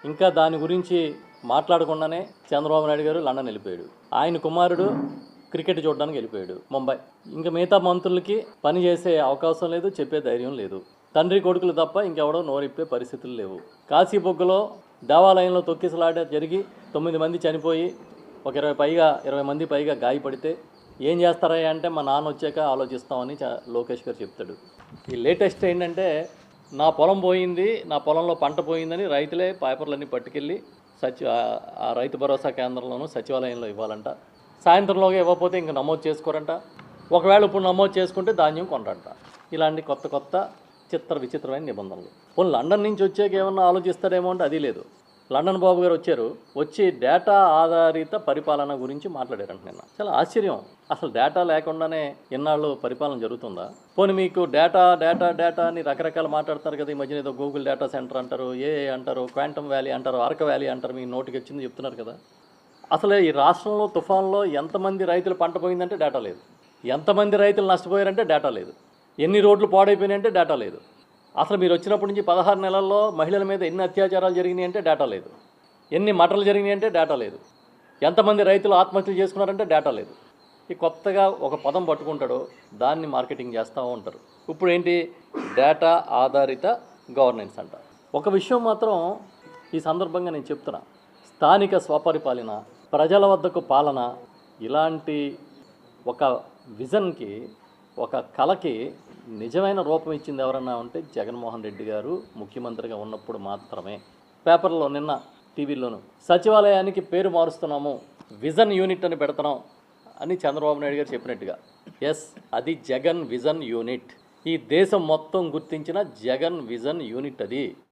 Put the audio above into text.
ఇంకా దాని గురించి మాట్లాడకుండానే చంద్రబాబు నాయుడు గారు లండన్ వెళ్ళిపోయాడు. ఆయన కుమారుడు క్రికెట్ చూడడానికి వెళ్ళిపోయాడు ముంబై. ఇంకా మిగతా మంత్రులకి పని చేసే అవకాశం లేదు, చెప్పే ధైర్యం లేదు. తండ్రి కొడుకులు తప్ప ఇంకెవడో నోరిప్పే పరిస్థితులు లేవు. కాశీబొగ్గలో దేవాలయంలో తొక్కిసలాట జరిగి 9 మంది చనిపోయి ఒక 20 మంది పైగా గాయపడితే ఏం చేస్తారా అంటే మా నాన్న వచ్చాక ఆలోచిస్తామని లోకేష్ గారు చెప్తాడు. ఈ లేటెస్ట్ ఏంటంటే నా పొలం పోయింది, నా పొలంలో పంట పోయిందని రైతులే పేపర్లన్నీ పట్టుకెళ్ళి ఆ రైతు భరోసా కేంద్రంలోనూ సచివాలయంలో ఇవ్వాలంట. సాయంత్రంలోగా ఇవ్వకపోతే ఇంక నమోదు చేసుకోరంట. ఒకవేళ ఇప్పుడు నమోదు చేసుకుంటే ధాన్యం కొనరంట. ఇలాంటి కొత్త విచిత్రమైన నిబంధనలు. పోనీ లండన్ నుంచి వచ్చాక ఏమన్నా ఆలోచిస్తారేమో అంటే అది లేదు. లండన్ బాబు గారు వచ్చి డేటా ఆధారిత పరిపాలన గురించి మాట్లాడారంట నిన్న. చాలా ఆశ్చర్యం. అసలు డేటా లేకుండానే ఎన్నాళ్ళు పరిపాలన జరుగుతుందా? పోనీ మీకు డేటా అని రకరకాలు మాట్లాడతారు కదా. ఈ మధ్యన ఏదో గూగుల్ డేటా సెంటర్ అంటారు, ఏఏ అంటారు, క్వాంటమ్ వ్యాలీ అంటారు, అరక వ్యాలీ అంటారు, మీ నోటికి వచ్చింది చెప్తున్నారు కదా. అసలు ఈ రాష్ట్రంలో తుఫాన్లో ఎంతమంది రైతులు పంట పోయిందంటే డేటా లేదు. ఎంతమంది రైతులు నష్టపోయారంటే డేటా లేదు. ఎన్ని రోడ్లు పాడైపోయినాయంటే డేటా లేదు. అసలు మీరు వచ్చినప్పటి నుంచి 16 నెలల్లో మహిళల మీద ఎన్ని అత్యాచారాలు జరిగినాయి అంటే డేటా లేదు. ఎన్ని మటర్లు జరిగినాయి అంటే డేటా లేదు. ఎంతమంది రైతులు ఆత్మహత్యలు చేసుకున్నారంటే డేటా లేదు. ఈ కొత్తగా ఒక పదం పట్టుకుంటాడో దాన్ని మార్కెటింగ్ చేస్తూ ఉంటారు. ఇప్పుడు ఏంటి? డేటా ఆధారిత గవర్నెన్స్ అంట. ఒక విషయం మాత్రం ఈ సందర్భంగా నేను చెప్తున్నా. స్థానిక స్వపరిపాలన, ప్రజల వద్దకు పాలన, ఇలాంటి ఒక విజన్కి, ఒక కళకి నిజమైన రూపం ఇచ్చింది ఎవరన్నా ఉంటే జగన్మోహన్ రెడ్డి గారు ముఖ్యమంత్రిగా ఉన్నప్పుడు మాత్రమే. పేపర్లో నిన్న టీవీలోను సచివాలయానికి పేరు మారుస్తున్నాము, విజన్ యూనిట్ అని పెడుతున్నాం అని చంద్రబాబు నాయుడు గారు చెప్పినట్టుగా. ఎస్, అది జగన్ విజన్ యూనిట్. ఈ దేశం మొత్తం గుర్తించిన జగన్ విజన్ యూనిట్ అది.